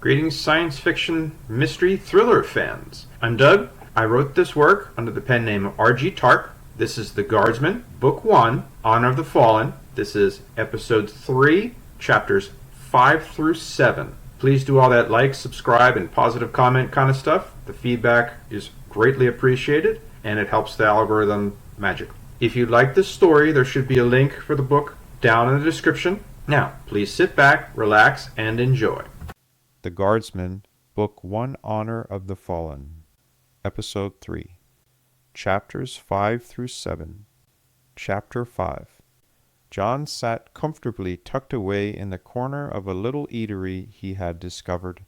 Greetings, science fiction, mystery, thriller fans. I'm Doug. I wrote this work under the pen name of R.G. Taark. This is The Guardsman, Book 1, Honor of the Fallen. This is Episode 3, Chapters 5 through 7. Please do all that like, subscribe, and positive comment kind of stuff. The feedback is greatly appreciated, and it helps the algorithm magically. If you like this story, there should be a link for the book down in the description. Now, please sit back, relax, and enjoy. The Guardsman, Book 1, Honor of the Fallen, Episode 3, Chapters 5 through 7. Chapter 5. John sat comfortably tucked away in the corner of a little eatery he had discovered.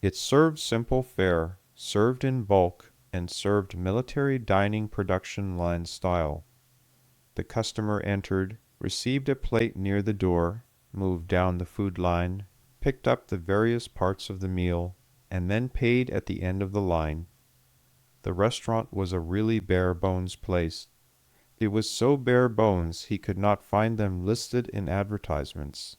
It served simple fare, served in bulk, and served military dining production line style. The customer entered, received a plate near the door, moved down the food line, picked up the various parts of the meal, and then paid at the end of the line. The restaurant was a really bare-bones place. It was so bare-bones he could not find them listed in advertisements.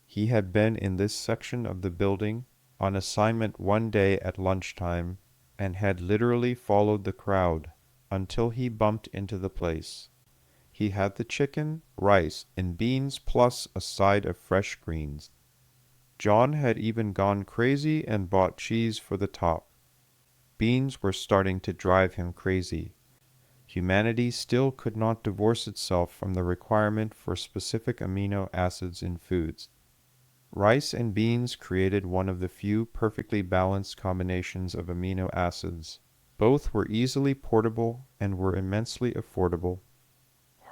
He had been in this section of the building on assignment one day at lunchtime, and had literally followed the crowd until he bumped into the place. He had the chicken, rice, and beans plus a side of fresh greens. John had even gone crazy and bought cheese for the top. Beans were starting to drive him crazy. Humanity still could not divorce itself from the requirement for specific amino acids in foods. Rice and beans created one of the few perfectly balanced combinations of amino acids. Both were easily portable and were immensely affordable.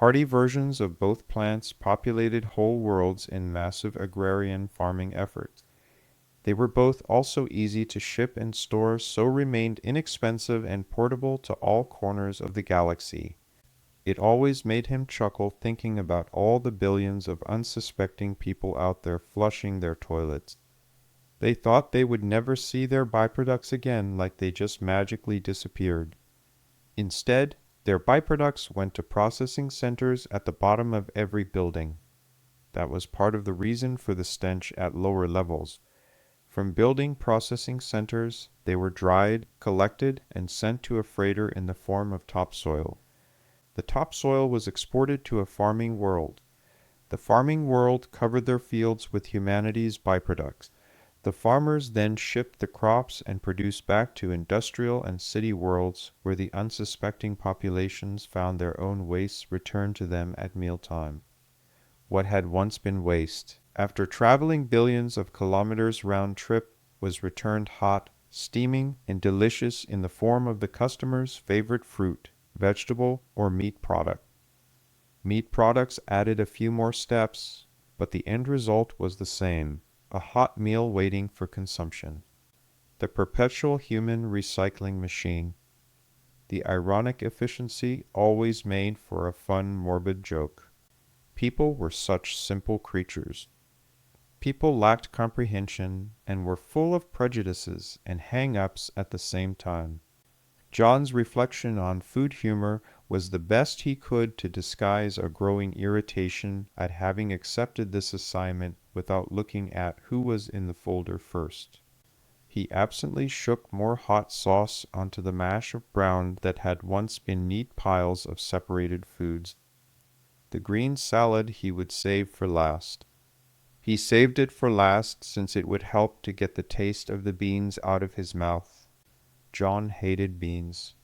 Hardy versions of both plants populated whole worlds in massive agrarian farming efforts. They were both also easy to ship and store, so remained inexpensive and portable to all corners of the galaxy. It always made him chuckle thinking about all the billions of unsuspecting people out there flushing their toilets. They thought they would never see their byproducts again, like they just magically disappeared. Instead, their byproducts went to processing centers at the bottom of every building. That was part of the reason for the stench at lower levels. From building processing centers, they were dried, collected, and sent to a freighter in the form of topsoil. The topsoil was exported to a farming world. The farming world covered their fields with humanity's byproducts. The farmers then shipped the crops and produced back to industrial and city worlds where the unsuspecting populations found their own wastes returned to them at mealtime. What had once been waste, after traveling billions of kilometers round trip, was returned hot, steaming, and delicious in the form of the customer's favorite fruit, vegetable, or meat product. Meat products added a few more steps, but the end result was the same. A hot meal waiting for consumption. The perpetual human recycling machine. The ironic efficiency always made for a fun, morbid joke. People were such simple creatures. People lacked comprehension and were full of prejudices and hang-ups at the same time. John's reflection on food humor was the best he could to disguise a growing irritation at having accepted this assignment without looking at who was in the folder first. He absently shook more hot sauce onto the mash of brown that had once been neat piles of separated foods. The green salad he would save for last. He saved it for last since it would help to get the taste of the beans out of his mouth. John hated beans.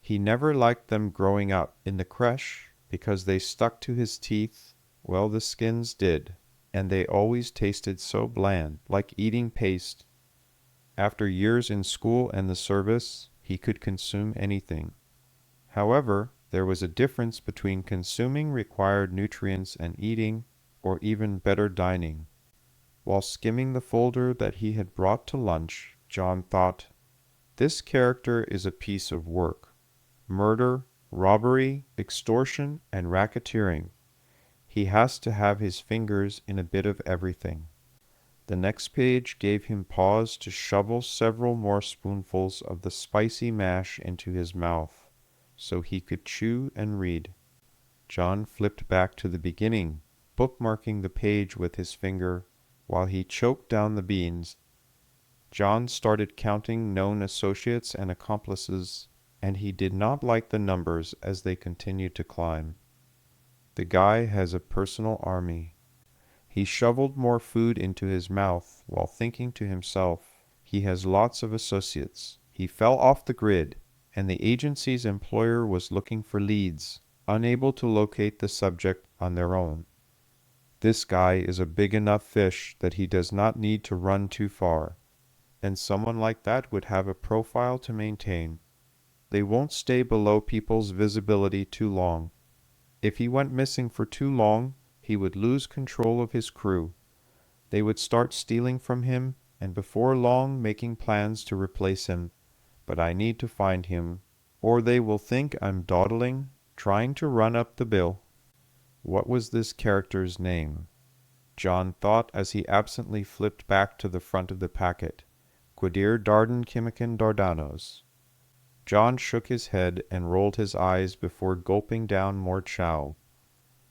He never liked them growing up in the creche because they stuck to his teeth. Well, the skins did, and they always tasted so bland, like eating paste. After years in school and the service, he could consume anything. However, there was a difference between consuming required nutrients and eating, or even better, dining. While skimming the folder that he had brought to lunch, John thought, "This character is a piece of work. Murder, robbery, extortion, and racketeering. He has to have his fingers in a bit of everything." The next page gave him pause to shovel several more spoonfuls of the spicy mash into his mouth, so he could chew and read. John flipped back to the beginning, bookmarking the page with his finger, while he choked down the beans. John started counting known associates and accomplices, and he did not like the numbers as they continued to climb. The guy has a personal army. He shoveled more food into his mouth while thinking to himself, he has lots of associates. He fell off the grid, and the agency's employer was looking for leads, unable to locate the subject on their own. This guy is a big enough fish that he does not need to run too far, and someone like that would have a profile to maintain. They won't stay below people's visibility too long. If he went missing for too long, he would lose control of his crew. They would start stealing from him, and before long making plans to replace him. But I need to find him, or they will think I'm dawdling, trying to run up the bill. What was this character's name? John thought as he absently flipped back to the front of the packet. Quadir Dardan Kimikin Dardanos. John shook his head and rolled his eyes before gulping down more chow.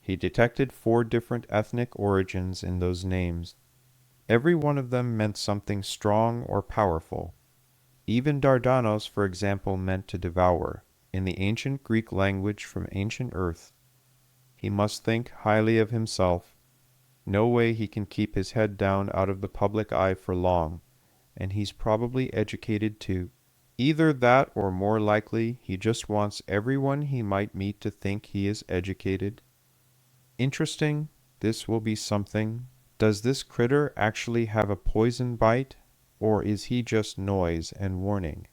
He detected 4 different ethnic origins in those names. Every one of them meant something strong or powerful. Even Dardanos, for example, meant to devour, in the ancient Greek language from ancient Earth. He must think highly of himself. No way he can keep his head down out of the public eye for long, and he's probably educated too. Either that or more likely he just wants everyone he might meet to think he is educated. Interesting, this will be something. Does this critter actually have a poison bite, or is he just noise and warning?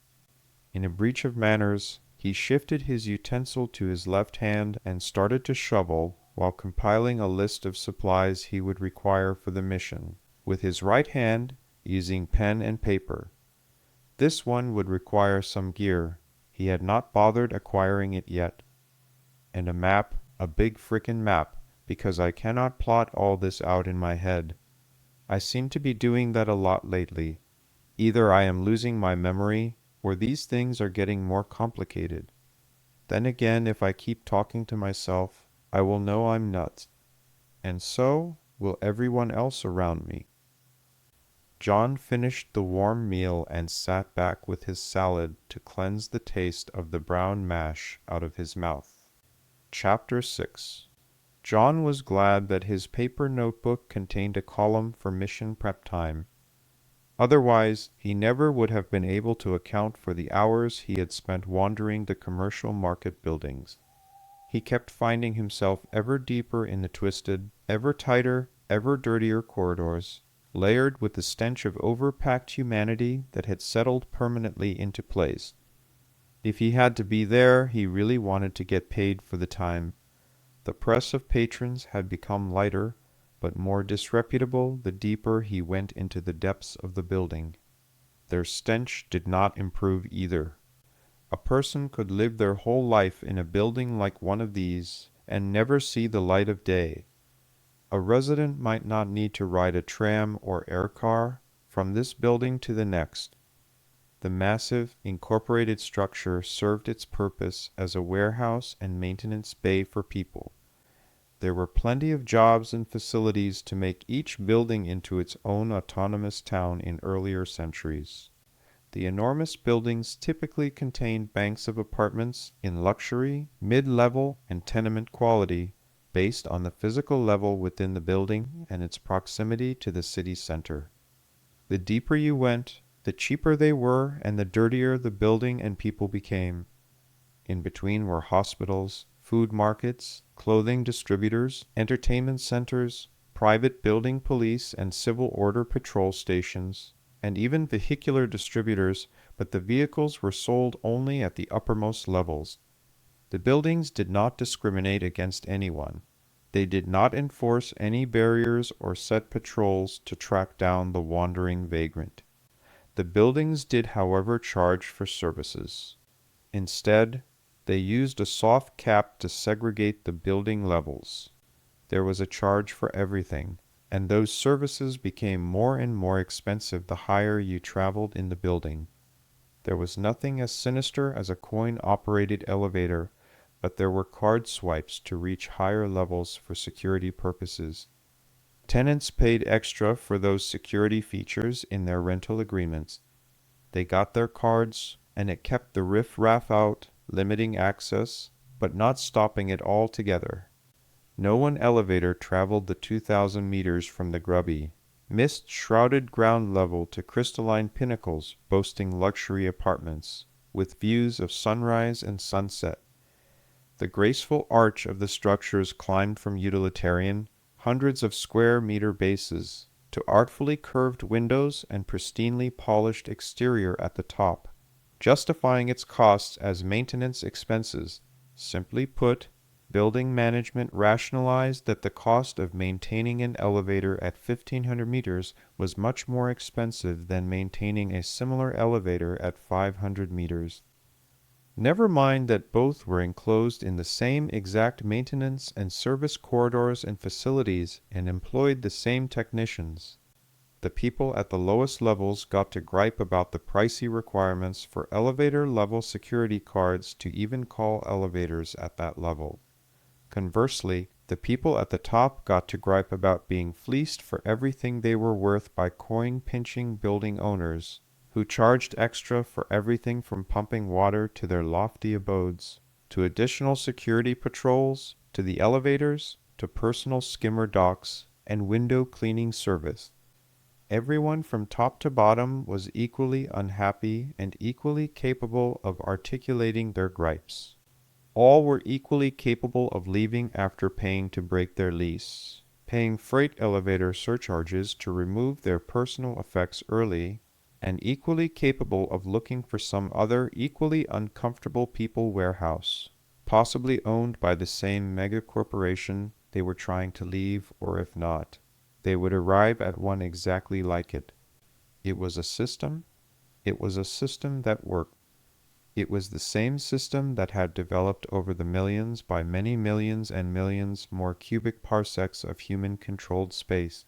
In a breach of manners, he shifted his utensil to his left hand and started to shovel while compiling a list of supplies he would require for the mission, with his right hand using pen and paper. This one would require some gear. He had not bothered acquiring it yet. And a map, a big frickin' map, because I cannot plot all this out in my head. I seem to be doing that a lot lately. Either I am losing my memory, or these things are getting more complicated. Then again, if I keep talking to myself, I will know I'm nuts. And so will everyone else around me. John finished the warm meal and sat back with his salad to cleanse the taste of the brown mash out of his mouth. Chapter 6. John was glad that his paper notebook contained a column for mission prep time. Otherwise, he never would have been able to account for the hours he had spent wandering the commercial market buildings. He kept finding himself ever deeper in the twisted, ever tighter, ever dirtier corridors, layered with the stench of overpacked humanity that had settled permanently into place. If he had to be there, he really wanted to get paid for the time. The press of patrons had become lighter, but more disreputable the deeper he went into the depths of the building. Their stench did not improve either. A person could live their whole life in a building like one of these and never see the light of day. A resident might not need to ride a tram or air car from this building to the next. The massive, incorporated structure served its purpose as a warehouse and maintenance bay for people. There were plenty of jobs and facilities to make each building into its own autonomous town in earlier centuries. The enormous buildings typically contained banks of apartments in luxury, mid-level, and tenement quality, based on the physical level within the building and its proximity to the city center. The deeper you went, the cheaper they were and the dirtier the building and people became. In between were hospitals, food markets, clothing distributors, entertainment centers, private building police and civil order patrol stations, and even vehicular distributors, but the vehicles were sold only at the uppermost levels. The buildings did not discriminate against anyone. They did not enforce any barriers or set patrols to track down the wandering vagrant. The buildings did, however, charge for services. Instead, they used a soft cap to segregate the building levels. There was a charge for everything, and those services became more and more expensive the higher you traveled in the building. There was nothing as sinister as a coin-operated elevator, but there were card swipes to reach higher levels for security purposes. Tenants paid extra for those security features in their rental agreements. They got their cards, and it kept the riff-raff out, limiting access, but not stopping it altogether. No one elevator traveled the 2,000 meters from the grubby, mist-shrouded ground level to crystalline pinnacles boasting luxury apartments, with views of sunrise and sunset. The graceful arch of the structures climbed from utilitarian, hundreds of square-meter bases, to artfully curved windows and pristinely polished exterior at the top, justifying its costs as maintenance expenses. Simply put, building management rationalized that the cost of maintaining an elevator at 1,500 meters was much more expensive than maintaining a similar elevator at 500 meters. Never mind that both were enclosed in the same exact maintenance and service corridors and facilities and employed the same technicians. The people at the lowest levels got to gripe about the pricey requirements for elevator-level security cards to even call elevators at that level. Conversely, the people at the top got to gripe about being fleeced for everything they were worth by coin-pinching building owners, who charged extra for everything from pumping water to their lofty abodes, to additional security patrols, to the elevators, to personal skimmer docks, and window cleaning service. Everyone from top to bottom was equally unhappy and equally capable of articulating their gripes. All were equally capable of leaving after paying to break their lease, paying freight elevator surcharges to remove their personal effects early, and equally capable of looking for some other equally uncomfortable people warehouse, possibly owned by the same mega-corporation they were trying to leave, or if not, they would arrive at one exactly like it. It was a system. It was a system that worked. It was the same system that had developed over the millions by many millions and millions more cubic parsecs of human-controlled space.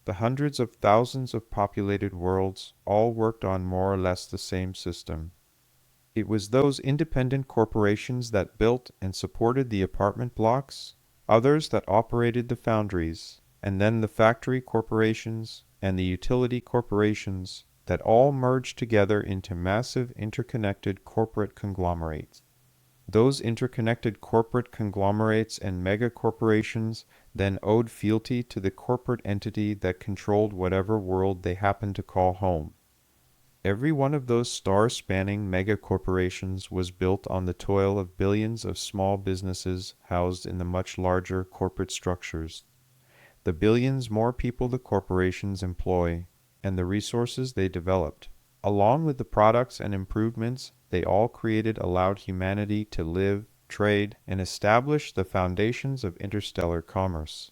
The hundreds of thousands of populated worlds all worked on more or less the same system. It was those independent corporations that built and supported the apartment blocks, others that operated the foundries, and then the factory corporations and the utility corporations that all merged together into massive interconnected corporate conglomerates. Those interconnected corporate conglomerates and mega-corporations then owed fealty to the corporate entity that controlled whatever world they happened to call home. Every one of those star-spanning mega-corporations was built on the toil of billions of small businesses housed in the much larger corporate structures. The billions more people the corporations employ, and the resources they developed, along with the products and improvements they all created, allowed humanity to live, trade, and establish the foundations of interstellar commerce.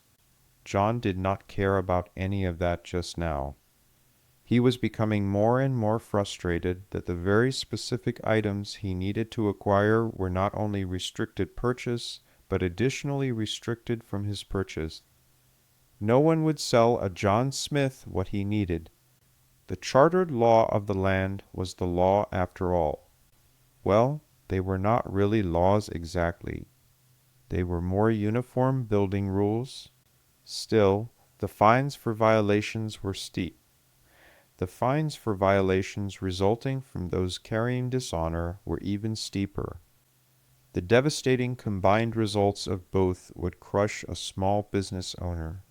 John did not care about any of that just now. He was becoming more and more frustrated that the very specific items he needed to acquire were not only restricted purchase, but additionally restricted from his purchase. No one would sell a John Smith what he needed. The chartered law of the land was the law after all. Well, they were not really laws exactly. They were more uniform building rules. Still, the fines for violations were steep. The fines for violations resulting from those carrying dishonor were even steeper. The devastating combined results of both would crush a small business owner.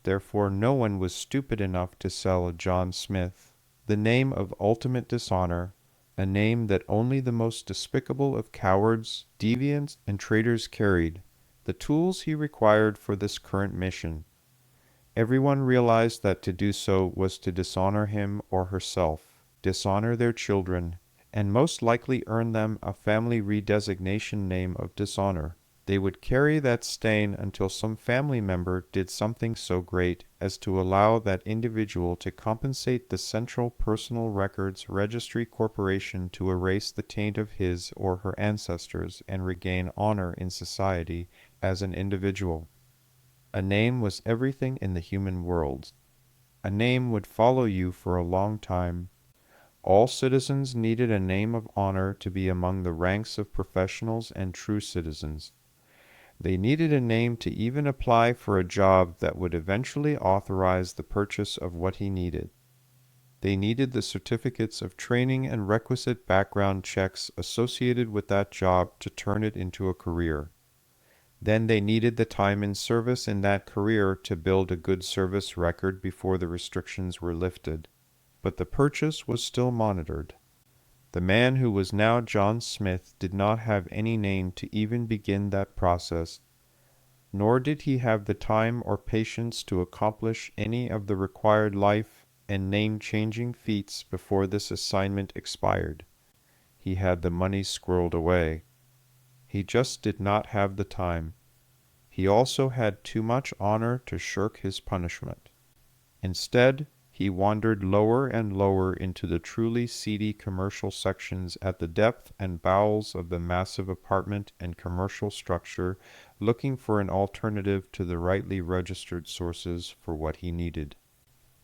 Therefore, no one was stupid enough to sell a John Smith, the name of ultimate dishonor, a name that only the most despicable of cowards, deviants, and traitors carried, the tools he required for this current mission. Everyone realized that to do so was to dishonor him or herself, dishonor their children, and most likely earn them a family redesignation name of dishonor. They would carry that stain until some family member did something so great as to allow that individual to compensate the Central Personal Records Registry Corporation to erase the taint of his or her ancestors and regain honor in society as an individual. A name was everything in the human world. A name would follow you for a long time. All citizens needed a name of honor to be among the ranks of professionals and true citizens. They needed a name to even apply for a job that would eventually authorize the purchase of what he needed. They needed the certificates of training and requisite background checks associated with that job to turn it into a career. Then they needed the time in service in that career to build a good service record before the restrictions were lifted. But the purchase was still monitored. The man who was now John Smith did not have any name to even begin that process, nor did he have the time or patience to accomplish any of the required life and name-changing feats before this assignment expired. He had the money squirreled away. He just did not have the time. He also had too much honor to shirk his punishment. Instead, he wandered lower and lower into the truly seedy commercial sections at the depth and bowels of the massive apartment and commercial structure, looking for an alternative to the rightly registered sources for what he needed.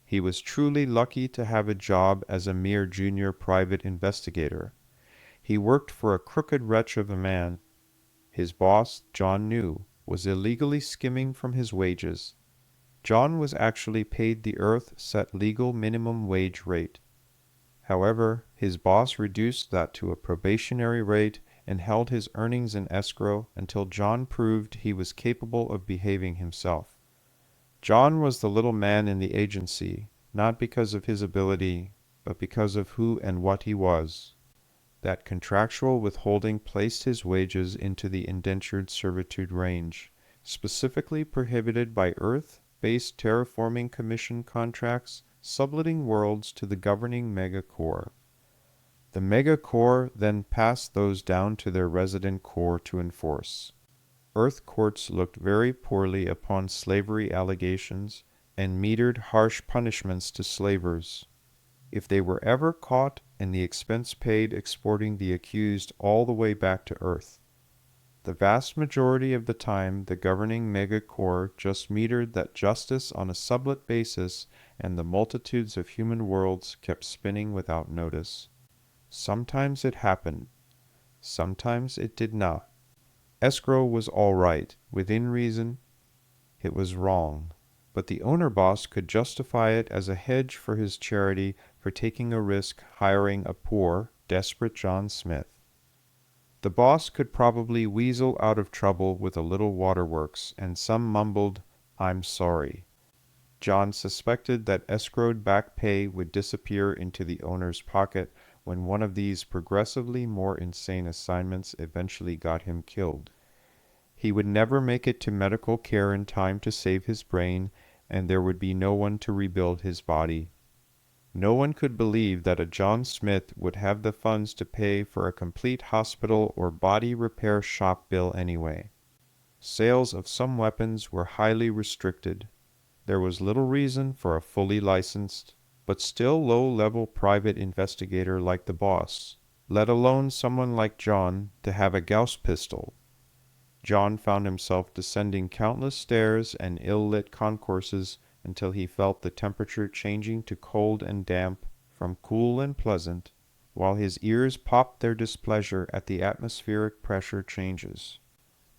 He was truly lucky to have a job as a mere junior private investigator. He worked for a crooked wretch of a man. His boss, John knew, was illegally skimming from his wages. John was actually paid the Earth-set legal minimum wage rate. However, his boss reduced that to a probationary rate and held his earnings in escrow until John proved he was capable of behaving himself. John was the little man in the agency, not because of his ability, but because of who and what he was. That contractual withholding placed his wages into the indentured servitude range, specifically prohibited by Earth-based terraforming commission contracts subletting worlds to the governing megacorps. The megacorps then passed those down to their resident corps to enforce. Earth courts looked very poorly upon slavery allegations and metered harsh punishments to slavers. If they were ever caught and the expense paid exporting the accused all the way back to Earth. The vast majority of the time the governing megacorps just metered that justice on a sublet basis and the multitudes of human worlds kept spinning without notice. Sometimes it happened. Sometimes it did not. Escrow was all right, within reason. It was wrong. But the owner boss could justify it as a hedge for his charity for taking a risk hiring a poor, desperate John Smith. The boss could probably weasel out of trouble with a little waterworks, and some mumbled, "I'm sorry." John suspected that escrowed back pay would disappear into the owner's pocket when one of these progressively more insane assignments eventually got him killed. He would never make it to medical care in time to save his brain, and there would be no one to rebuild his body. No one could believe that a John Smith would have the funds to pay for a complete hospital or body repair shop bill anyway. Sales of some weapons were highly restricted. There was little reason for a fully licensed, but still low-level private investigator like the boss, let alone someone like John, to have a Gauss pistol. John found himself descending countless stairs and ill-lit concourses until he felt the temperature changing to cold and damp from cool and pleasant, while his ears popped their displeasure at the atmospheric pressure changes.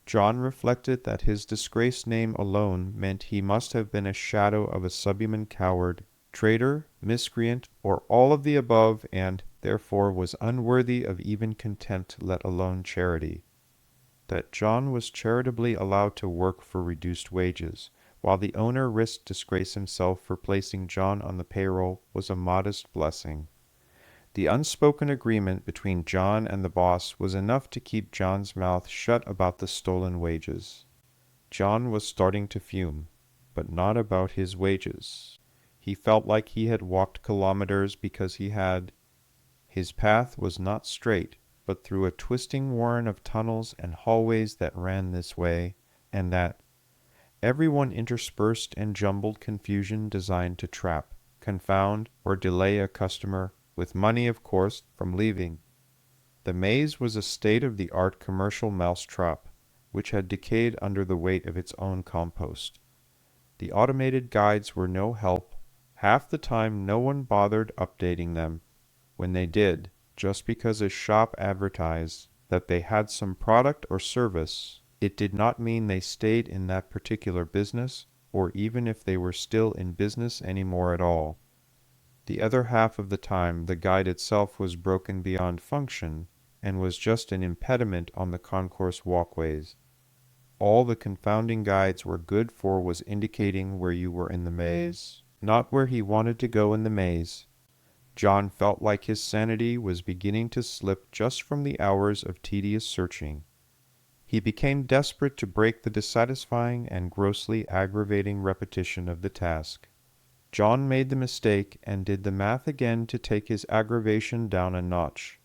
John reflected that his disgraced name alone meant he must have been a shadow of a subhuman coward, traitor, miscreant, or all of the above, and, therefore, was unworthy of even contempt, let alone charity. That John was charitably allowed to work for reduced wages, while the owner risked disgrace himself for placing John on the payroll, was a modest blessing. The unspoken agreement between John and the boss was enough to keep John's mouth shut about the stolen wages. John was starting to fume, but not about his wages. He felt like he had walked kilometers because he had. His path was not straight, but through a twisting warren of tunnels and hallways that ran this way and that. Everyone interspersed and jumbled confusion designed to trap, confound, or delay a customer, with money, of course, from leaving. The maze was a state-of-the-art commercial mousetrap, which had decayed under the weight of its own compost. The automated guides were no help. Half the time no one bothered updating them. When they did, just because a shop advertised that they had some product or service, It did not mean they stayed in that particular business, or even if they were still in business anymore at all. The other half of the time the guide itself was broken beyond function, and was just an impediment on the concourse walkways. All the confounding guides were good for was indicating where you were in the maze, not where he wanted to go in the maze. John felt like his sanity was beginning to slip just from the hours of tedious searching. He became desperate to break the dissatisfying and grossly aggravating repetition of the task. John made the mistake and did the math again to take his aggravation down a notch.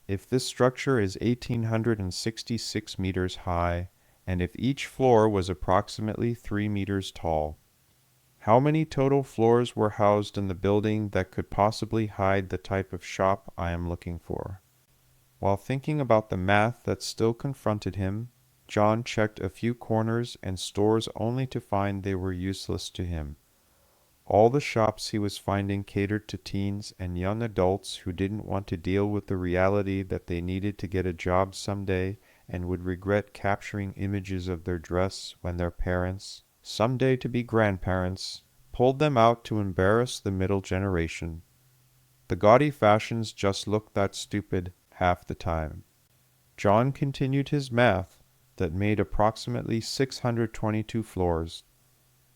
If this structure is 1,866 meters high, and if each floor was approximately 3 meters tall, how many total floors were housed in the building that could possibly hide the type of shop I am looking for? While thinking about the math that still confronted him, John checked a few corners and stores only to find they were useless to him. All the shops he was finding catered to teens and young adults who didn't want to deal with the reality that they needed to get a job someday and would regret capturing images of their dress when their parents, someday to be grandparents, pulled them out to embarrass the middle generation. The gaudy fashions just looked that stupid half the time. John continued his math that made approximately 622 floors.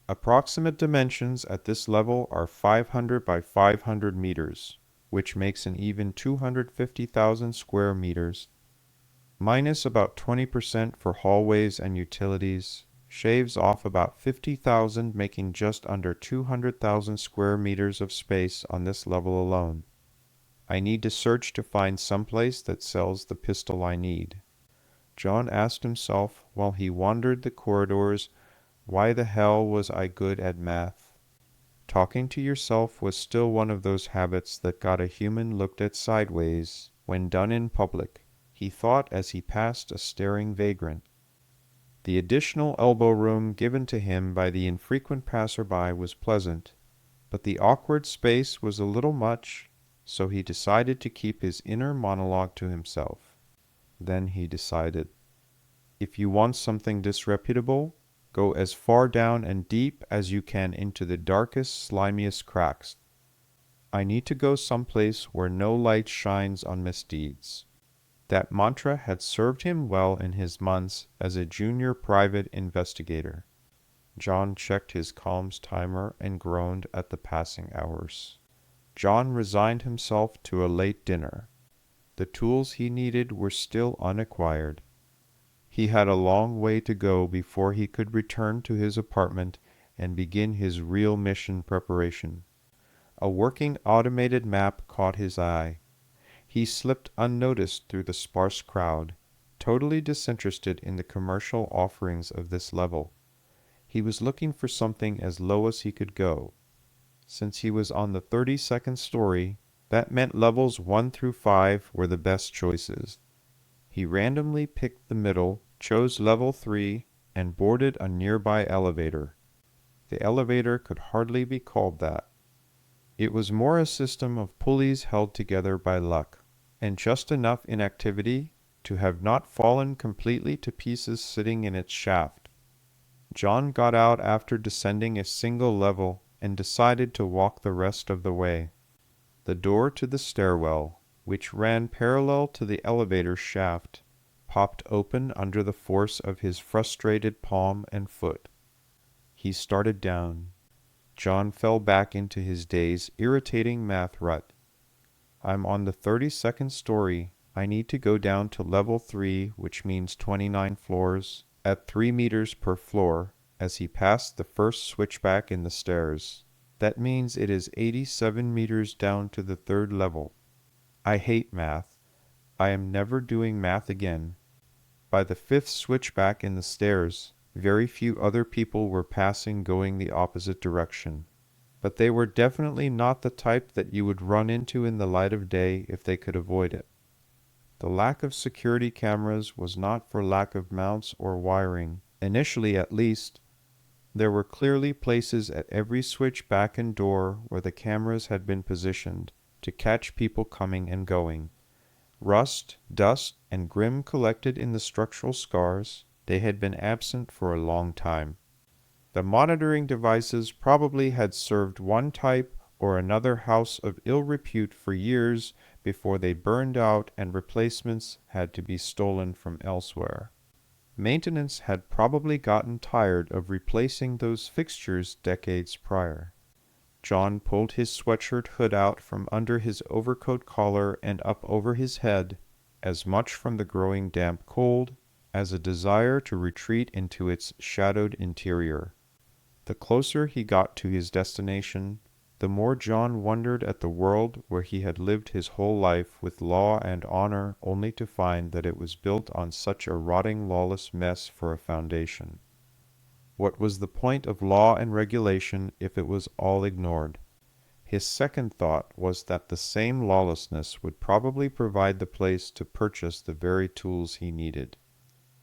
Approximate dimensions at this level are 500 by 500 meters, which makes an even 250,000 square meters. Minus about 20% for hallways and utilities, shaves off about 50,000, making just under 200,000 square meters of space on this level alone. I need to search to find someplace that sells the pistol I need. John asked himself while he wandered the corridors, why the hell was I good at math? Talking to yourself was still one of those habits that got a human looked at sideways when done in public, he thought as he passed a staring vagrant. The additional elbow room given to him by the infrequent passerby was pleasant, but the awkward space was a little much, so he decided to keep his inner monologue to himself. Then he decided, if you want something disreputable, go as far down and deep as you can into the darkest, slimiest cracks. I need to go someplace where no light shines on misdeeds. That mantra had served him well in his months as a junior private investigator. John checked his comms timer and groaned at the passing hours. John resigned himself to a late dinner. The tools he needed were still unacquired. He had a long way to go before he could return to his apartment and begin his real mission preparation. A working automated map caught his eye. He slipped unnoticed through the sparse crowd, totally disinterested in the commercial offerings of this level. He was looking for something as low as he could go. Since he was on the 32nd story, that meant levels 1 through 5 were the best choices. He randomly picked the middle, chose level 3, and boarded a nearby elevator. The elevator could hardly be called that. It was more a system of pulleys held together by luck, and just enough inactivity to have not fallen completely to pieces sitting in its shaft. John got out after descending a single level and decided to walk the rest of the way. The door to the stairwell, which ran parallel to the elevator shaft, popped open under the force of his frustrated palm and foot. He started down. John fell back into his day's irritating math rut. I'm on the 32nd story. I need to go down to level 3, which means 29 floors, at 3 meters per floor, as he passed the first switchback in the stairs. That means it is 87 meters down to the 3rd level. I hate math. I am never doing math again. By the 5th switchback in the stairs, very few other people were passing going the opposite direction. But they were definitely not the type that you would run into in the light of day if they could avoid it. The lack of security cameras was not for lack of mounts or wiring, initially at least. There were clearly places at every switchback and door where the cameras had been positioned to catch people coming and going. Rust, dust, and grim collected in the structural scars, They had been absent for a long time. The monitoring devices probably had served one type or another house of ill repute for years before they burned out and replacements had to be stolen from elsewhere. Maintenance had probably gotten tired of replacing those fixtures decades prior. John pulled his sweatshirt hood out from under his overcoat collar and up over his head, as much from the growing damp cold as a desire to retreat into its shadowed interior. The closer he got to his destination, the more John wondered at the world where he had lived his whole life with law and honor only to find that it was built on such a rotting lawless mess for a foundation. What was the point of law and regulation if it was all ignored? His second thought was that the same lawlessness would probably provide the place to purchase the very tools he needed.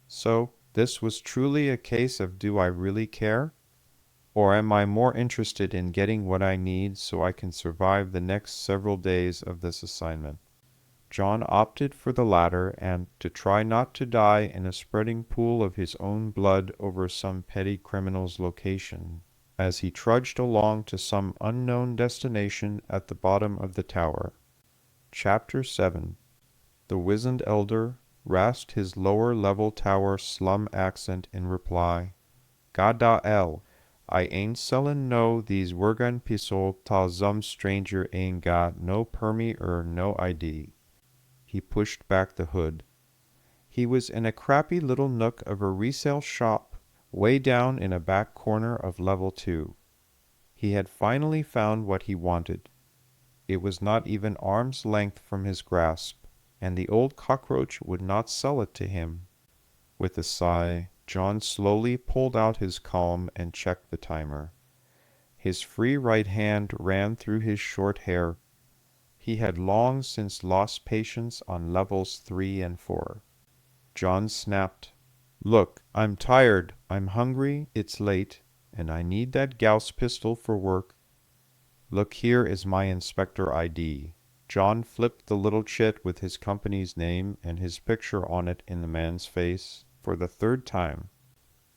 So, this was truly a case of do I really care? Or am I more interested in getting what I need so I can survive the next several days of this assignment? John opted for the latter and to try not to die in a spreading pool of his own blood over some petty criminal's location, as he trudged along to some unknown destination at the bottom of the tower. Chapter 7. The wizened elder rasped his lower-level tower slum accent in reply. Gada el, I ain't sellin' no these wergan pistol ta zum stranger ain't got no permy no ID. He pushed back the hood. He was in a crappy little nook of a resale shop way down in a back corner of level 2. He had finally found what he wanted. It was not even arm's length from his grasp, and the old cockroach would not sell it to him. With a sigh, John slowly pulled out his comb and checked the timer. His free right hand ran through his short hair. He had long since lost patience on levels 3 and 4. John snapped, Look, I'm tired, I'm hungry, it's late, and I need that Gauss pistol for work. Look, here is my Inspector ID. John flipped the little chit with his company's name and his picture on it in the man's face for the third time.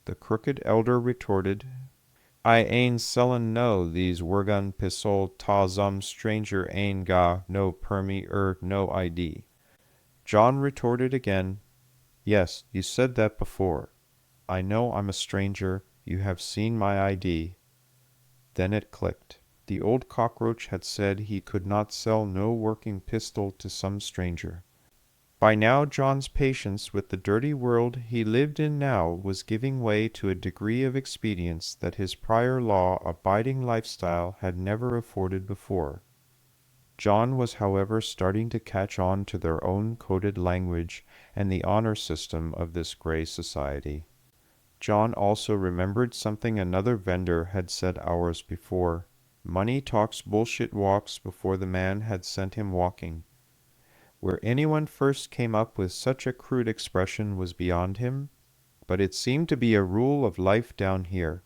The crooked elder retorted, I ain't sellin' no these wergan pistol ta zum stranger ain't ga no permy no ID. John retorted again, Yes, you said that before. I know I'm a stranger. You have seen my ID. Then it clicked. The old cockroach had said he could not sell no working pistol to some stranger. By now John's patience with the dirty world he lived in now was giving way to a degree of expedience that his prior law-abiding lifestyle had never afforded before. John was, however, starting to catch on to their own coded language and the honor system of this gray society. John also remembered something another vendor had said hours before. Money talks bullshit walks before the man had sent him walking. Where anyone first came up with such a crude expression was beyond him, but it seemed to be a rule of life down here.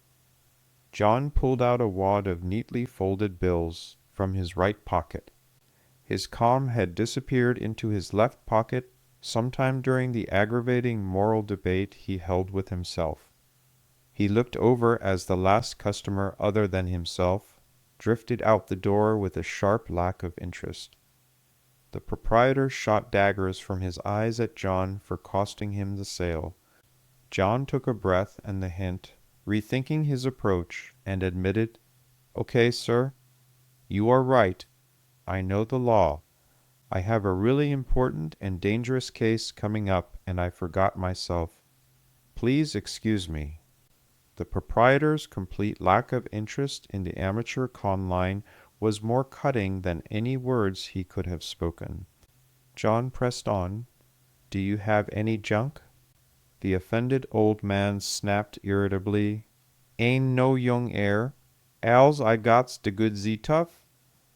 John pulled out a wad of neatly folded bills from his right pocket. His calm had disappeared into his left pocket sometime during the aggravating moral debate he held with himself. He looked over as the last customer other than himself drifted out the door with a sharp lack of interest. The proprietor shot daggers from his eyes at John for costing him the sale. John took a breath and the hint, rethinking his approach, and admitted, Okay, sir. You are right. I know the law. I have a really important and dangerous case coming up, and I forgot myself. Please excuse me. The proprietor's complete lack of interest in the amateur con line was more cutting than any words he could have spoken. John pressed on, Do you have any junk? The offended old man snapped irritably, Ain't no young air. Al's I got's de good Z-tuff.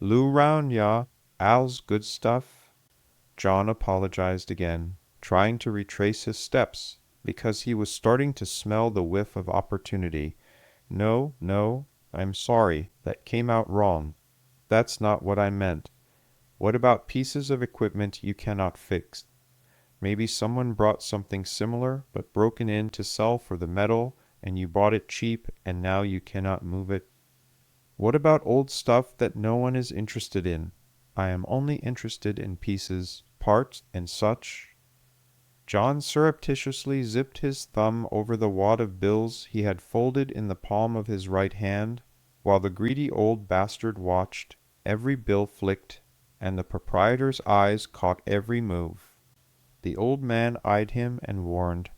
Loo round ya, al's good stuff. John apologized again, trying to retrace his steps, because he was starting to smell the whiff of opportunity. No, I'm sorry, that came out wrong. That's not what I meant. What about pieces of equipment you cannot fix? Maybe someone brought something similar but broken in to sell for the metal, and you bought it cheap and now you cannot move it. What about old stuff that no one is interested in? I am only interested in pieces, parts, and such. John surreptitiously zipped his thumb over the wad of bills he had folded in the palm of his right hand, while the greedy old bastard watched. Every bill flicked, and the proprietor's eyes caught every move. The old man eyed him and warned,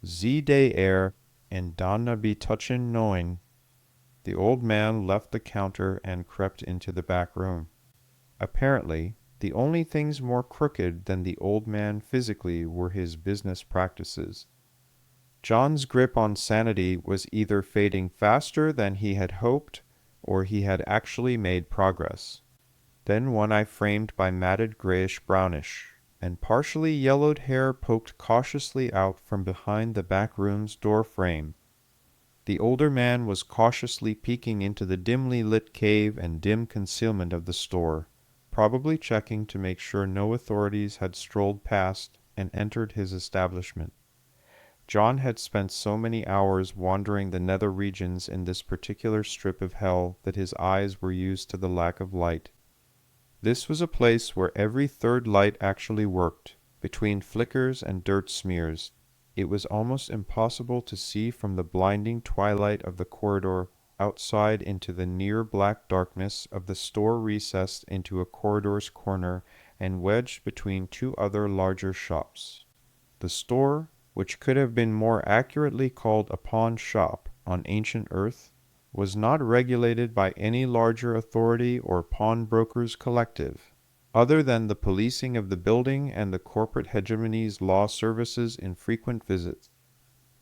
"Z day air, and donna be touchin' knowing." The old man left the counter and crept into the back room. Apparently, the only things more crooked than the old man physically were his business practices. John's grip on sanity was either fading faster than he had hoped, or he had actually made progress. Then one eye framed by matted grayish-brownish, and partially yellowed hair poked cautiously out from behind the back room's door frame. The older man was cautiously peeking into the dimly lit cave and dim concealment of the store, probably checking to make sure no authorities had strolled past and entered his establishment. John had spent so many hours wandering the nether regions in this particular strip of hell that his eyes were used to the lack of light. This was a place where every third light actually worked, between flickers and dirt smears. It was almost impossible to see from the blinding twilight of the corridor outside into the near black darkness of the store recessed into a corridor's corner and wedged between two other larger shops. The store, which could have been more accurately called a pawn shop on ancient Earth, was not regulated by any larger authority or pawnbrokers collective, other than the policing of the building and the corporate hegemony's law services in frequent visits.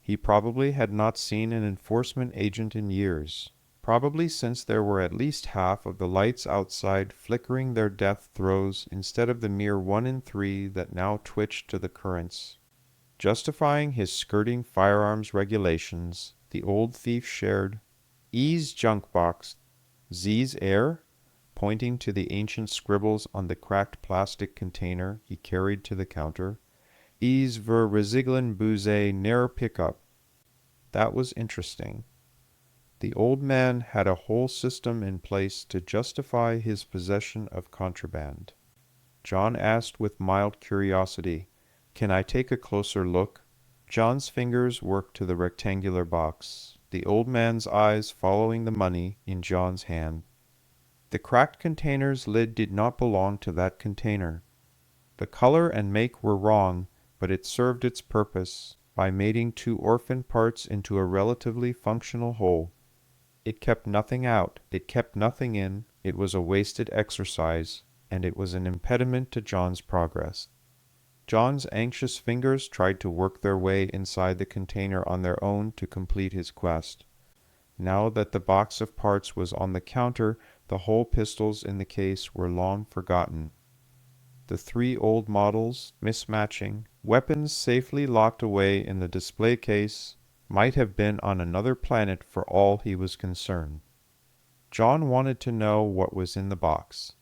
He probably had not seen an enforcement agent in years, probably since there were at least half of the lights outside flickering their death throes instead of the mere 1 in 3 that now twitched to the currents. Justifying his skirting firearms regulations, the old thief shared, "E's junk box, Z's air," pointing to the ancient scribbles on the cracked plastic container he carried to the counter. "E's ver resiglen booze ne'er pick up." That was interesting. The old man had a whole system in place to justify his possession of contraband. John asked with mild curiosity, "Can I take a closer look?" John's fingers worked to the rectangular box, the old man's eyes following the money in John's hand. The cracked container's lid did not belong to that container. The color and make were wrong, but it served its purpose by mating two orphan parts into a relatively functional whole. It kept nothing out, it kept nothing in, it was a wasted exercise, and it was an impediment to John's progress. John's anxious fingers tried to work their way inside the container on their own to complete his quest. Now that the box of parts was on the counter, the whole pistols in the case were long forgotten. The 3 old models, mismatching, weapons safely locked away in the display case, might have been on another planet for all he was concerned. John wanted to know what was in the box.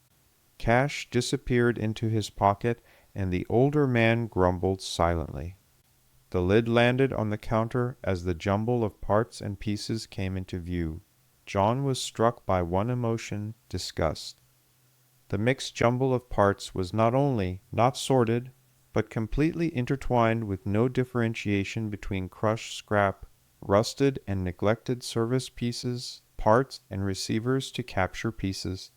Cash disappeared into his pocket, and the older man grumbled silently. The lid landed on the counter as the jumble of parts and pieces came into view. John was struck by one emotion, disgust. The mixed jumble of parts was not only not sorted, but completely intertwined with no differentiation between crushed scrap, rusted and neglected service pieces, parts, and receivers to capture pieces.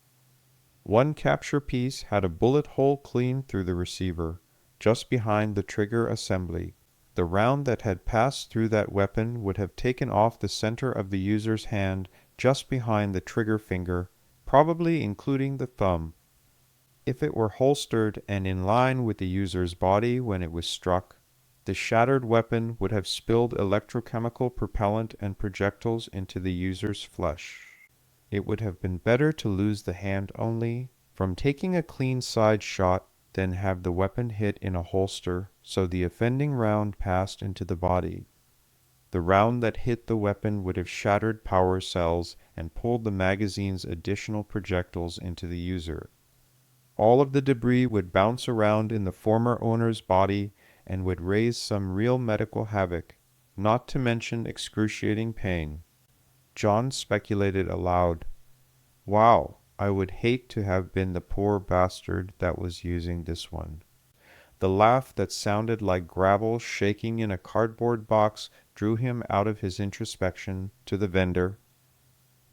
One capture piece had a bullet hole clean through the receiver, just behind the trigger assembly. The round that had passed through that weapon would have taken off the center of the user's hand just behind the trigger finger, probably including the thumb. If it were holstered and in line with the user's body when it was struck, the shattered weapon would have spilled electrochemical propellant and projectiles into the user's flesh. It would have been better to lose the hand only from taking a clean side shot than have the weapon hit in a holster so the offending round passed into the body. The round that hit the weapon would have shattered power cells and pulled the magazine's additional projectiles into the user. All of the debris would bounce around in the former owner's body, and would raise some real medical havoc, not to mention excruciating pain. John speculated aloud. Wow, I would hate to have been the poor bastard that was using this one. The laugh that sounded like gravel shaking in a cardboard box drew him out of his introspection to the vendor.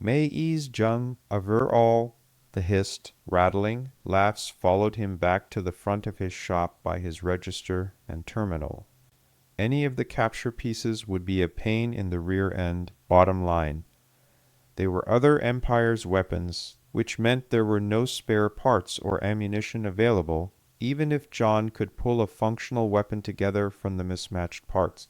May ease Jung aver all, the hissed, rattling laughs followed him back to the front of his shop by his register and terminal. Any of the capture pieces would be a pain in the rear end, bottom line. They were other Empire's weapons, which meant there were no spare parts or ammunition available, even if John could pull a functional weapon together from the mismatched parts.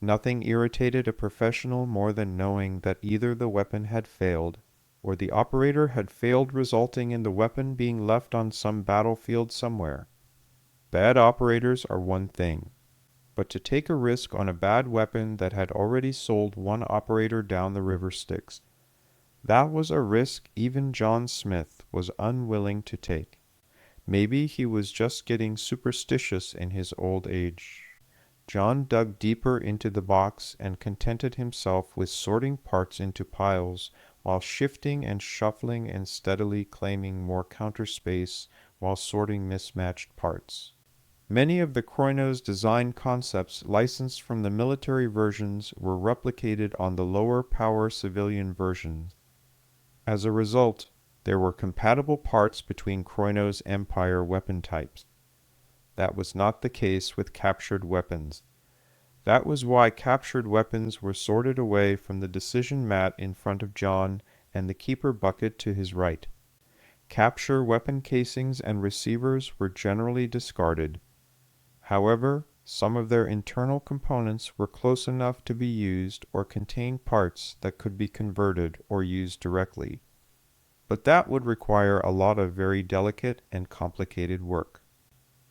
Nothing irritated a professional more than knowing that either the weapon had failed, or the operator had failed, resulting in the weapon being left on some battlefield somewhere. Bad operators are one thing, but to take a risk on a bad weapon that had already sold one operator down the river Styx, that was a risk even John Smith was unwilling to take. Maybe he was just getting superstitious in his old age. John dug deeper into the box and contented himself with sorting parts into piles while shifting and shuffling and steadily claiming more counter space while sorting mismatched parts. Many of the Kroinos design concepts licensed from the military versions were replicated on the lower power civilian versions. As a result, there were compatible parts between Kroinos Empire weapon types. That was not the case with captured weapons. That was why captured weapons were sorted away from the decision mat in front of John and the keeper bucket to his right. Capture weapon casings and receivers were generally discarded. However, some of their internal components were close enough to be used or contained parts that could be converted or used directly. But that would require a lot of very delicate and complicated work.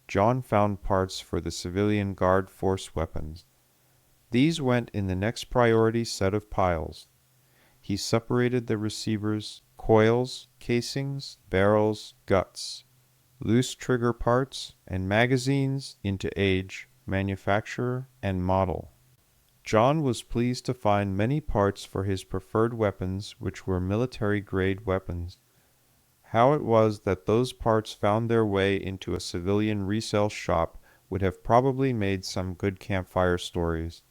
John found parts for the civilian guard force weapons. These went in the next priority set of piles. He separated the receivers, coils, casings, barrels, guts, loose trigger parts, and magazines into age, manufacturer, and model. John was pleased to find many parts for his preferred weapons, which were military-grade weapons. How it was that those parts found their way into a civilian resale shop would have probably made some good campfire stories.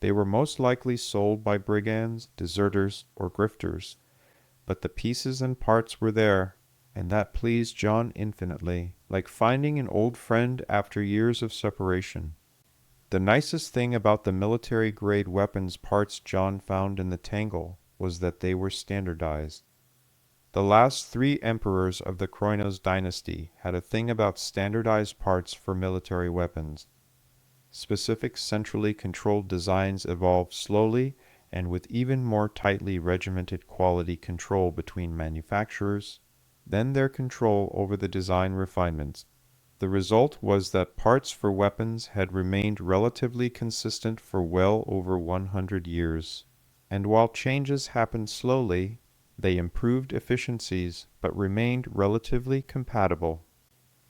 They were most likely sold by brigands, deserters, or grifters, but the pieces and parts were there, and that pleased John infinitely, like finding an old friend after years of separation. The nicest thing about the military-grade weapons parts John found in the tangle was that they were standardized. The last 3 emperors of the Kroinos dynasty had a thing about standardized parts for military weapons. Specific centrally controlled designs evolved slowly and with even more tightly regimented quality control between manufacturers, then their control over the design refinements. The result was that parts for weapons had remained relatively consistent for well over 100 years, and while changes happened slowly, they improved efficiencies but remained relatively compatible.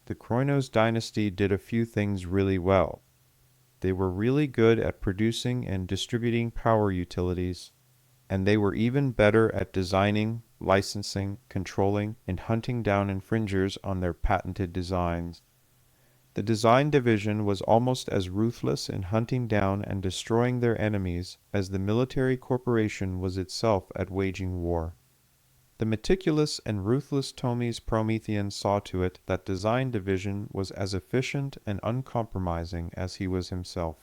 The Kroinos dynasty did a few things really well. They were really good at producing and distributing power utilities, and they were even better at designing, licensing, controlling, and hunting down infringers on their patented designs. The design division was almost as ruthless in hunting down and destroying their enemies as the military corporation was itself at waging war. The meticulous and ruthless Tomies Promethean saw to it that design division was as efficient and uncompromising as he was himself.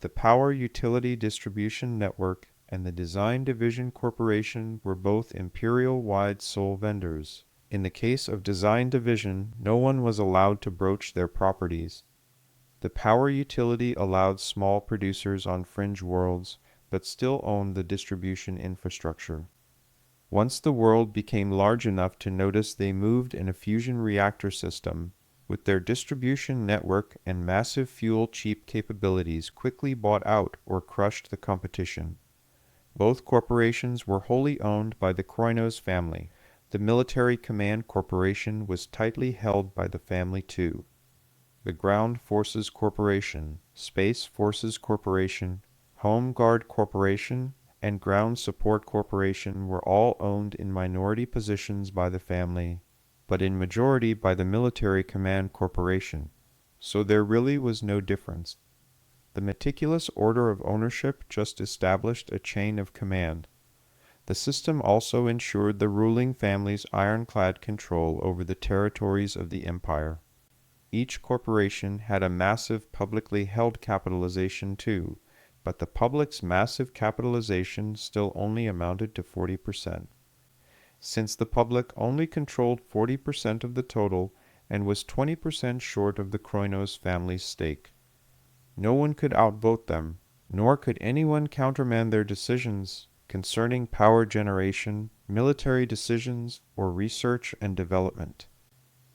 The Power Utility Distribution Network and the Design Division Corporation were both imperial-wide sole vendors. In the case of Design Division, no one was allowed to broach their properties. The Power Utility allowed small producers on fringe worlds, but still owned the distribution infrastructure. Once the world became large enough to notice they moved in a fusion reactor system, with their distribution network and massive fuel-cheap capabilities quickly bought out or crushed the competition. Both corporations were wholly owned by the Kroinos family. The Military Command Corporation was tightly held by the family too. the Ground Forces Corporation, Space Forces Corporation, Home Guard Corporation, and Ground Support Corporation were all owned in minority positions by the family, but in majority by the Military Command Corporation, so there really was no difference. The meticulous order of ownership just established a chain of command. The system also ensured the ruling family's ironclad control over the territories of the empire. Each corporation had a massive publicly held capitalization too, but the public's massive capitalization still only amounted to 40%. Since the public only controlled 40% of the total and was 20% short of the Kroinos family's stake, no one could outvote them, nor could anyone countermand their decisions concerning power generation, military decisions, or research and development.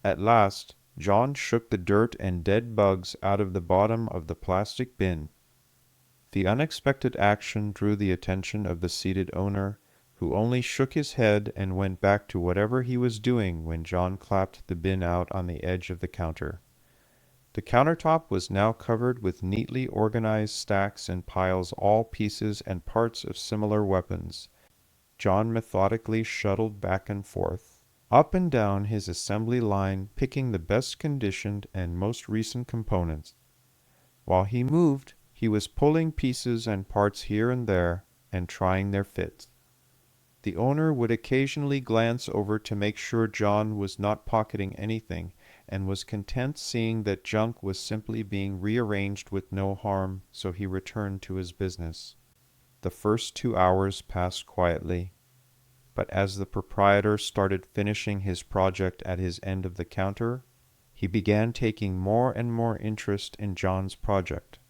At last, John shook the dirt and dead bugs out of the bottom of the plastic bin. The unexpected action drew the attention of the seated owner, who only shook his head and went back to whatever he was doing when John clapped the bin out on the edge of the counter. The countertop was now covered with neatly organized stacks and piles, all pieces and parts of similar weapons. John methodically shuttled back and forth, up and down his assembly line, picking the best conditioned and most recent components. While he moved, he was pulling pieces and parts here and there, and trying their fits. The owner would occasionally glance over to make sure John was not pocketing anything, and was content seeing that junk was simply being rearranged with no harm, so he returned to his business. The first 2 hours passed quietly, but as the proprietor started finishing his project at his end of the counter, he began taking more and more interest in John's project.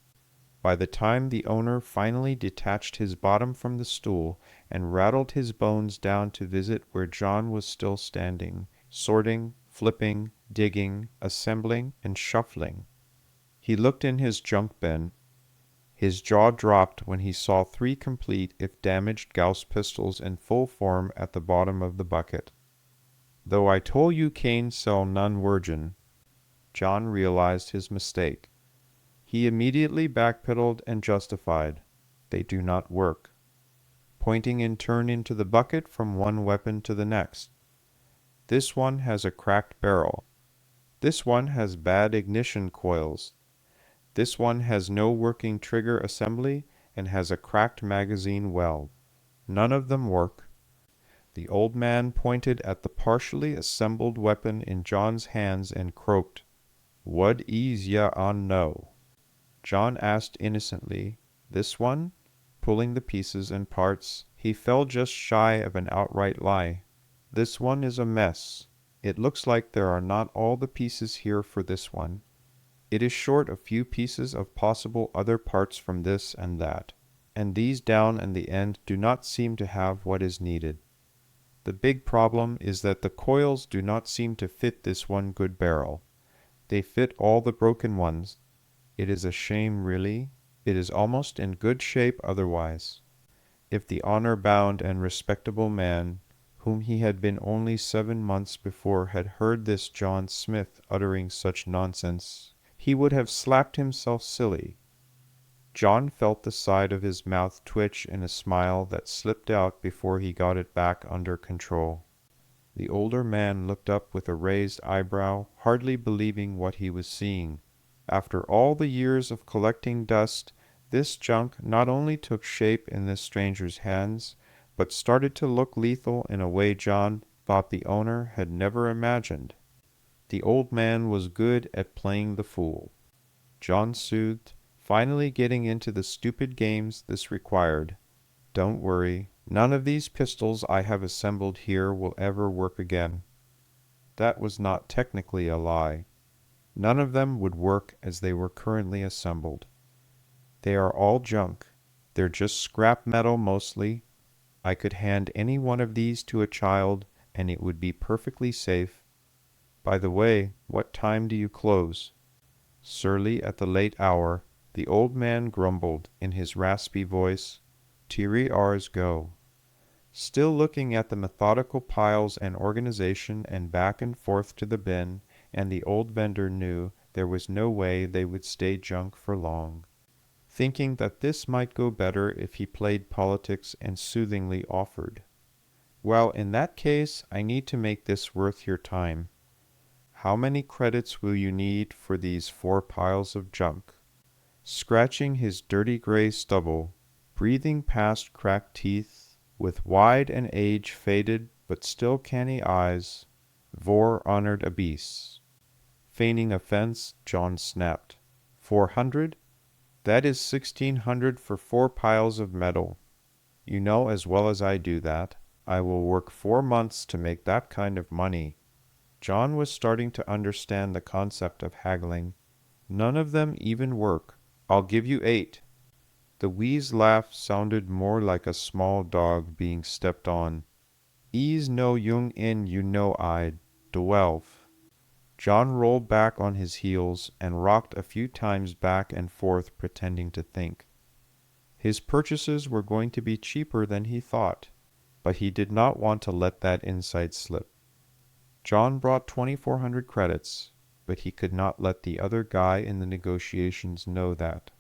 By the time the owner finally detached his bottom from the stool and rattled his bones down to visit where John was still standing, sorting, flipping, digging, assembling, and shuffling, he looked in his junk bin. His jaw dropped when he saw 3 complete if damaged Gauss pistols in full form at the bottom of the bucket. Though I told you cane sell none virgin, John realized his mistake. He immediately backpedaled and justified. They do not work, pointing in turn into the bucket from one weapon to the next. This one has a cracked barrel. This one has bad ignition coils. This one has no working trigger assembly and has a cracked magazine well. None of them work. The old man pointed at the partially assembled weapon in John's hands and croaked, "What is ya on know?" John asked innocently, "This one?" Pulling the pieces and parts, he fell just shy of an outright lie. "This one is a mess. It looks like there are not all the pieces here for this one. It is short a few pieces of possible other parts from this and that, and these down in the end do not seem to have what is needed. The big problem is that the coils do not seem to fit this one good barrel. They fit all the broken ones. It is a shame, really. It is almost in good shape otherwise." If the honor-bound and respectable man, whom he had been only 7 months before, had heard this John Smith uttering such nonsense, he would have slapped himself silly. John felt the side of his mouth twitch in a smile that slipped out before he got it back under control. The older man looked up with a raised eyebrow, hardly believing what he was seeing. After all the years of collecting dust, this junk not only took shape in this stranger's hands, but started to look lethal in a way John thought the owner had never imagined. The old man was good at playing the fool, John soothed, finally getting into the stupid games this required. "Don't worry. None of these pistols I have assembled here will ever work again." That was not technically a lie. None of them would work as they were currently assembled. They are all junk. They're just scrap metal mostly. I could hand any one of these to a child, and it would be perfectly safe. By the way, what time do you close? Surly at the late hour, the old man grumbled in his raspy voice, "Three hours go." Still looking at the methodical piles and organization and back and forth to the bin, and the old vendor knew there was no way they would stay junk for long, thinking that this might go better if he played politics and soothingly offered, "Well, in that case, I need to make this worth your time. How many credits will you need for these 4 piles of junk?" Scratching his dirty gray stubble, breathing past cracked teeth, with wide and age-faded but still canny eyes, Vor honored a beast. Feigning offense, John snapped, 400? That is 1,600 for 4 piles of metal. You know as well as I do that. I will work 4 months to make that kind of money. John was starting to understand the concept of haggling. None of them even work. I'll give you 8. The wee's laugh sounded more like a small dog being stepped on. Ease no young in you know-eyed, 12. John rolled back on his heels and rocked a few times back and forth pretending to think. His purchases were going to be cheaper than he thought, but he did not want to let that insight slip. John brought 2,400 credits, but he could not let the other guy in the negotiations know that.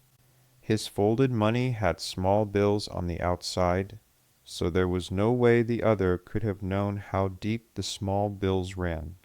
His folded money had small bills on the outside, so there was no way the other could have known how deep the small bills ran.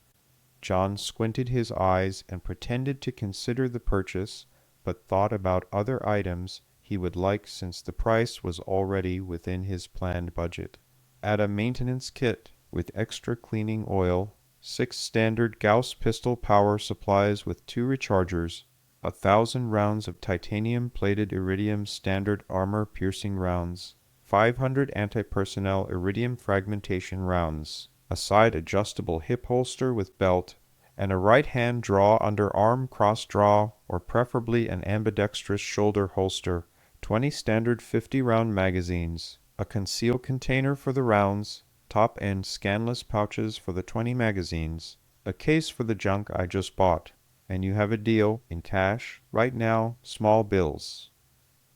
John squinted his eyes and pretended to consider the purchase, but thought about other items he would like since the price was already within his planned budget. Add a maintenance kit with extra cleaning oil, 6 standard Gauss pistol power supplies with 2 rechargers, 1,000 rounds of titanium-plated iridium standard armor-piercing rounds, 500 anti-personnel iridium fragmentation rounds, a side-adjustable hip holster with belt, and a right-hand draw under arm cross-draw, or preferably an ambidextrous shoulder holster, 20 standard 50-round magazines, a concealed container for the rounds, top-end scanless pouches for the 20 magazines, a case for the junk I just bought, and you have a deal, in cash, right now, small bills.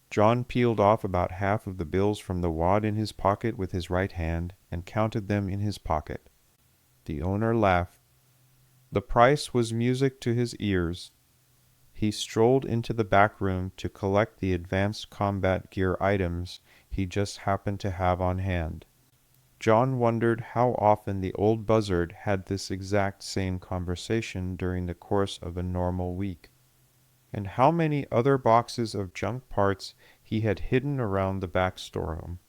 John peeled off about half of the bills from the wad in his pocket with his right hand and counted them in his pocket. The owner laughed. The price was music to his ears. He strolled into the back room to collect the advanced combat gear items he just happened to have on hand. John wondered how often the old buzzard had this exact same conversation during the course of a normal week, and how many other boxes of junk parts he had hidden around the back storeroom.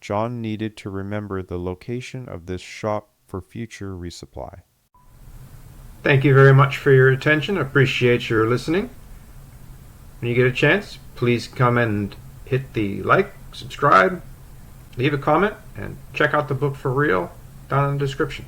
John needed to remember the location of this shop for future resupply. Thank you very much for your attention. I appreciate your listening. When you get a chance, please come and hit the like, subscribe, leave a comment, and check out the book for real down in the description.